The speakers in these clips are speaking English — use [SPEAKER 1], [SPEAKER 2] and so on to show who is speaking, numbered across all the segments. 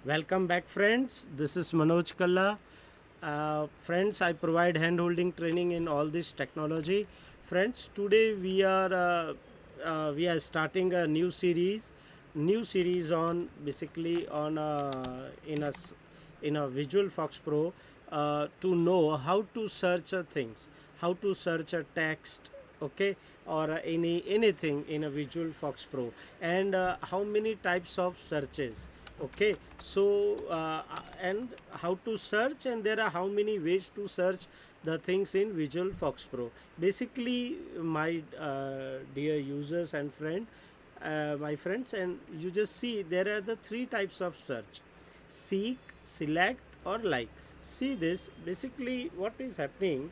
[SPEAKER 1] Welcome back, friends. This is Manoj Kalla. Friends, I provide hand holding training in all this technology. Friends, today we are starting a new series on basically on in a Visual FoxPro to know how to search things, how to search a text, okay, or anything in a Visual FoxPro, and how many types of searches, okay. So and how to search, and there are how many ways to search the things in Visual FoxPro. Basically, my dear users and my friends, and you just see there are the three types of search: seek, select, or like. See this, basically what is happening,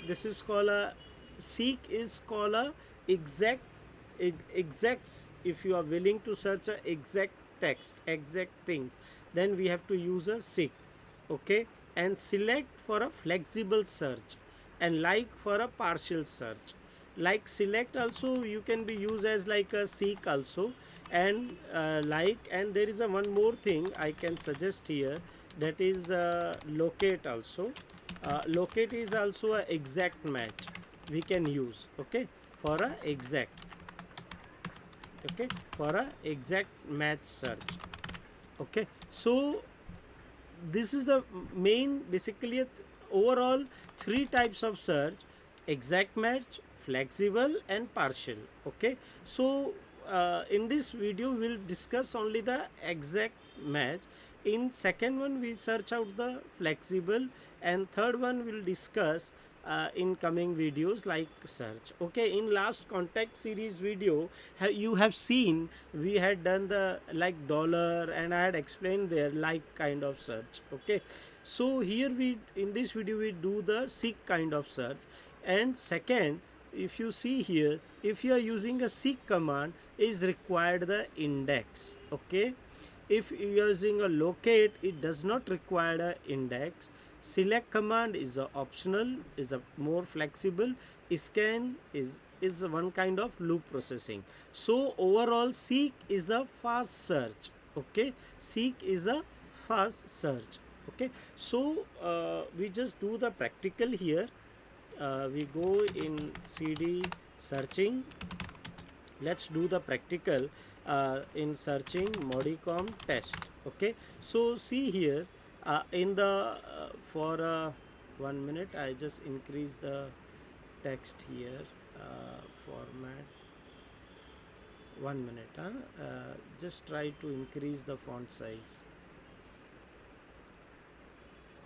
[SPEAKER 1] this is called a seek, is called a exact exacts. If you are willing to search a exact text, exact things, then we have to use a seek, okay. And select for a flexible search, and like for a partial search. Like select also you can be used as like a seek also, and like, and there is a one more thing I can suggest here, that is locate also. Locate is also a exact match we can use, okay, for a exact, okay, for a exact match search, okay. So this is the main, basically overall three types of search: exact match, flexible, and partial, okay. So in this video we'll discuss only the exact match. In second one we search out the flexible, and third one we'll discuss in coming videos like search, okay. In last contact series video, you have seen we had done the like dollar, and I had explained there like kind of search, okay. So here we, in this video, we do the seek kind of search. And second, if you see here, if you are using a seek command, is required the index, okay. If you are using a locate, it does not require a index. Select command is a optional, is a more flexible. Scan is one kind of loop processing. So overall seek is a fast search, okay. Seek is a fast search, okay. So we just do the practical here. We go in cd searching. Let's do the practical in searching modicom test, okay. So see here, in the for 1 minute I just increase the text here, format. 1 minute, just try to increase the font size,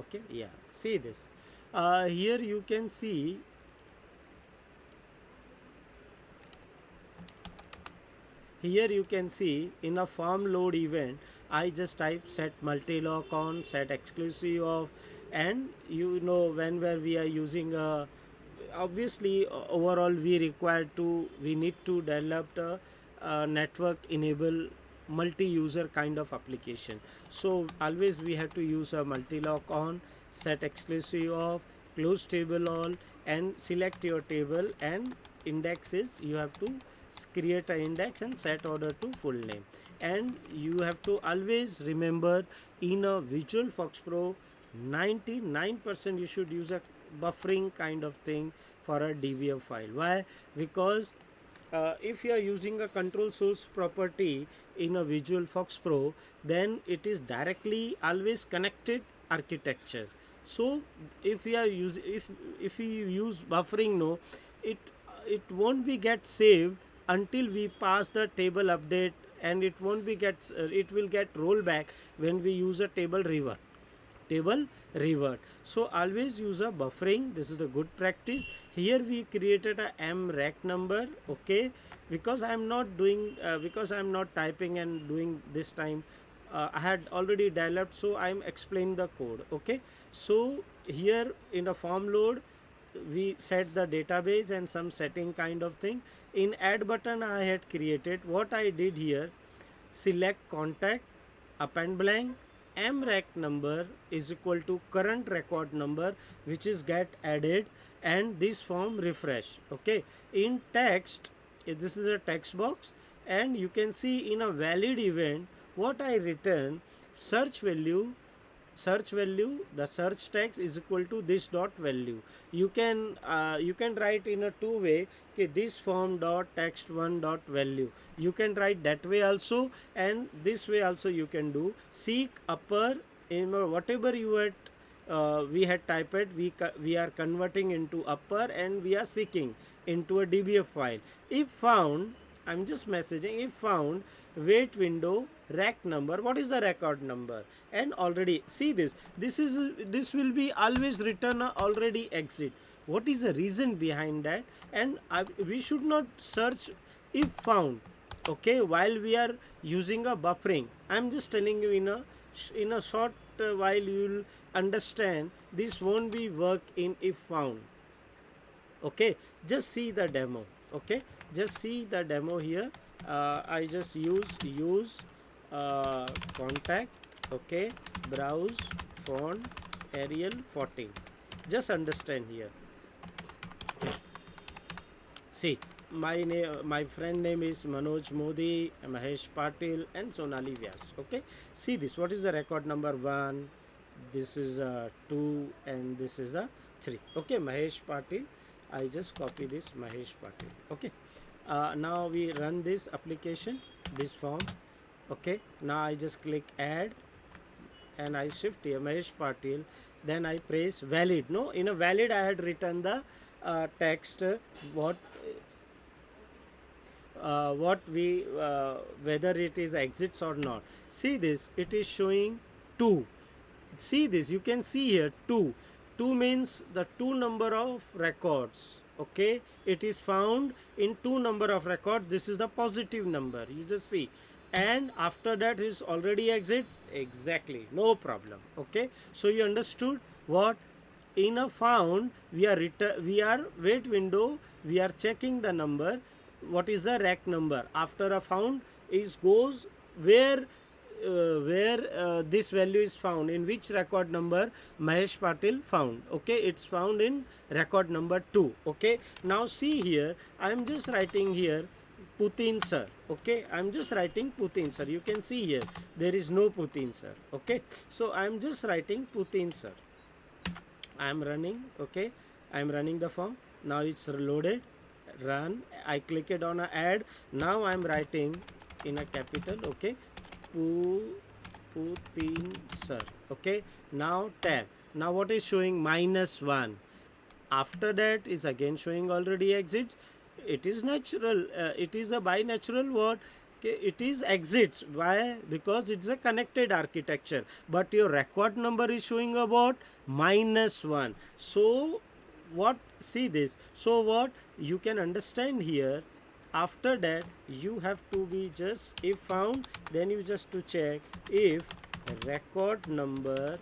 [SPEAKER 1] okay. Yeah, see this, here you can see, here you can see in a form load event, I just type set multi-lock on, set exclusive off, and you know where we are using a, obviously overall we need to develop a network enable multi-user kind of application. So always we have to use a multi-lock on, set exclusive off, close table all, and select your table, and index is you have to create an index and set order to full name. And you have to always remember, in a Visual FoxPro, 99% you should use a buffering kind of thing for a dbf file. Why? Because if you are using a control source property in a Visual FoxPro, then it is directly always connected architecture. So if we are use if we use buffering, no, it it won't be get saved until we pass the table update, and it won't be get it will get rollback when we use a table revert. So always use a buffering. This is the good practice. Here we created a m rack number, okay, because I'm not doing because I'm not typing and doing this time, I had already developed, so I'm explaining the code, okay. So here in the form load we set the database and some setting kind of thing. In add button I had created, what I did here, select contact, append blank, m rack number is equal to current record number, which is get added, and this form refresh, okay. In text, this is a text box, and you can see in a valid event what I return, search value, the search text is equal to this dot value. You can write in a two way, okay, this form dot text one dot value. You can write that way also, and this way also you can do. Seek upper, in whatever you had we had typed, we are converting into upper and we are seeking into a dbf file. If found, I'm just messaging, if found, wait window, rack number, what is the record number, and already see this will be always return a already exit. What is the reason behind that? And we should not search if found, okay, while we are using a buffering. I'm just telling you in a short while you will understand. This won't be work in if found, okay. Just see the demo, okay, just see the demo here. I just use contact, okay, browse font Arial 14. Just understand here. See, my friend name is Manoj Modi, Mahesh Patil, and Sonali Vyas. Okay, see this. What is the record number 1? This is 2, and this is a 3. Okay, Mahesh Patil. I just copy this Mahesh Patil. Okay. Now we run this application, this form. Okay. Now I just click add, and I shift here Mahesh Patil. Then I press valid. No, in a valid I had written the text what we whether it is exits or not. See this, it is showing 2. See this, you can see here 2 means the 2 number of records, okay. It is found in 2 number of records. This is the positive number, you just see, and after that is already exit, exactly, no problem, okay. So you understood what in a found we are wait window, we are checking the number, what is the rack number. After a found is goes where this value is found, in which record number Mahesh Patil found, okay. It's found in record number 2, okay. Now see here, I am just writing here Putin sir, okay. I am just writing Putin sir. You can see here there is no Putin sir, okay. So I am just writing Putin sir. I am running, okay. I am running the form. Now it's loaded, run. I click it on a add. Now I am writing in a capital, okay, Putin sir, okay. Now tab. Now what is showing? -1. After that is again showing already exits. It is natural. It is a by natural word. Okay, it is exits. Why? Because it's a connected architecture. But your record number is showing about -1. So what? See this. So what you can understand here. After that you have to be just if found, then you just to check if record number,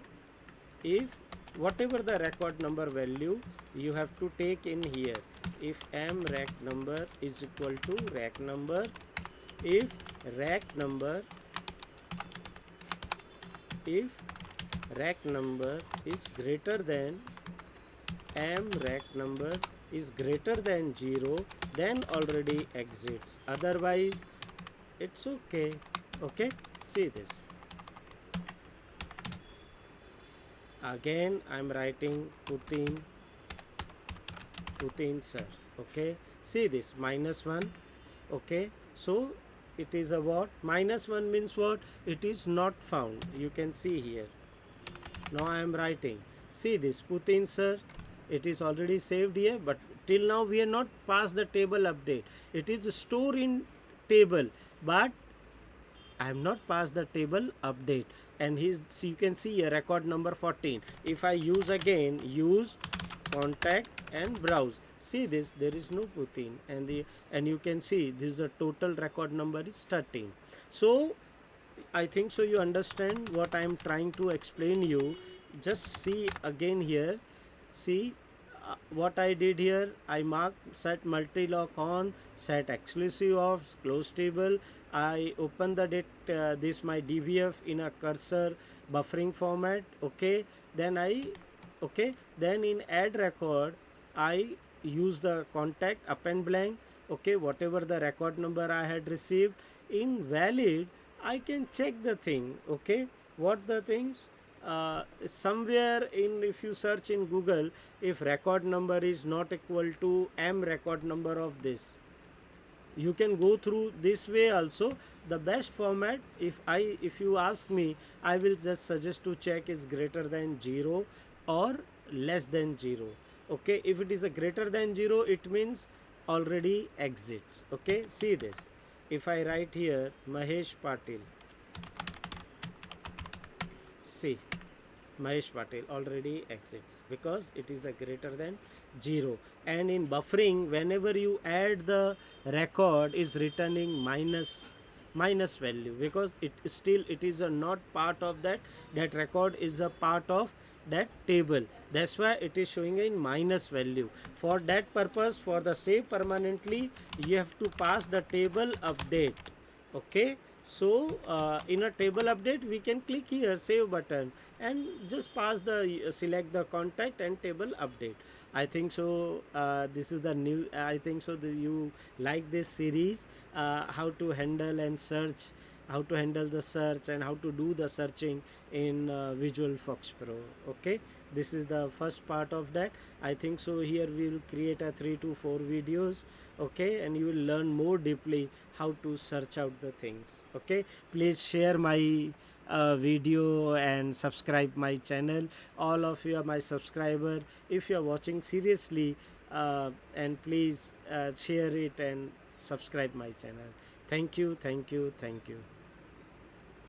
[SPEAKER 1] if whatever the record number value you have to take in here, if m rack number is equal to rack number, if rack number is greater than m rack number is greater than 0, then already exits, otherwise it's okay, okay. See this, again I'm writing Putin sir, okay. See this, -1, okay. So it is a what? -1 means what? It is not found, you can see here. Now I am writing, see this, Putin sir, it is already saved here, but till now we are not passed the table update. It is stored in table, but I have not passed the table update, and so you can see here record number 14. If I use again, use contact and browse, see this, there is no Putin, and you can see this is the total record number is 13. So I think so you understand what I am trying to explain you. Just see again here, see what I did here. I marked set multi-lock on, set exclusive off, close table. I open the this my dbf in a cursor buffering format, okay. Then then in add record I use the contact append blank, okay, whatever the record number I had received. In valid I can check the thing, okay. what the things, somewhere in, if you search in Google, if record number is not equal to m record number of this, you can go through this way also. The best format, if you ask me, I will just suggest to check is greater than 0 or less than 0. Okay, if it is a greater than 0, it means already exits. Okay, see this. If I write here Mahesh Patil, see, Mahesh Patil already exits because it is a greater than 0. And in buffering, whenever you add the record, is returning minus value, because it still, it is a not part of that record is a part of that table. That's why it is showing in minus value. For that purpose, for the save permanently, you have to pass the table update. Okay, so in a table update, we can click here save button and just pass the select the contact and table update. I think so this is the new, I think so you like this series, how to handle and search, how to handle the search and how to do the searching in Visual FoxPro. Okay, this is the first part of that. I think so here we will create a 3 to 4 videos. Okay, and you will learn more deeply how to search out the things. Okay, please share my video and subscribe my channel. All of you are my subscriber. If you are watching seriously, and please share it and subscribe my channel. Thank you, thank you, thank you.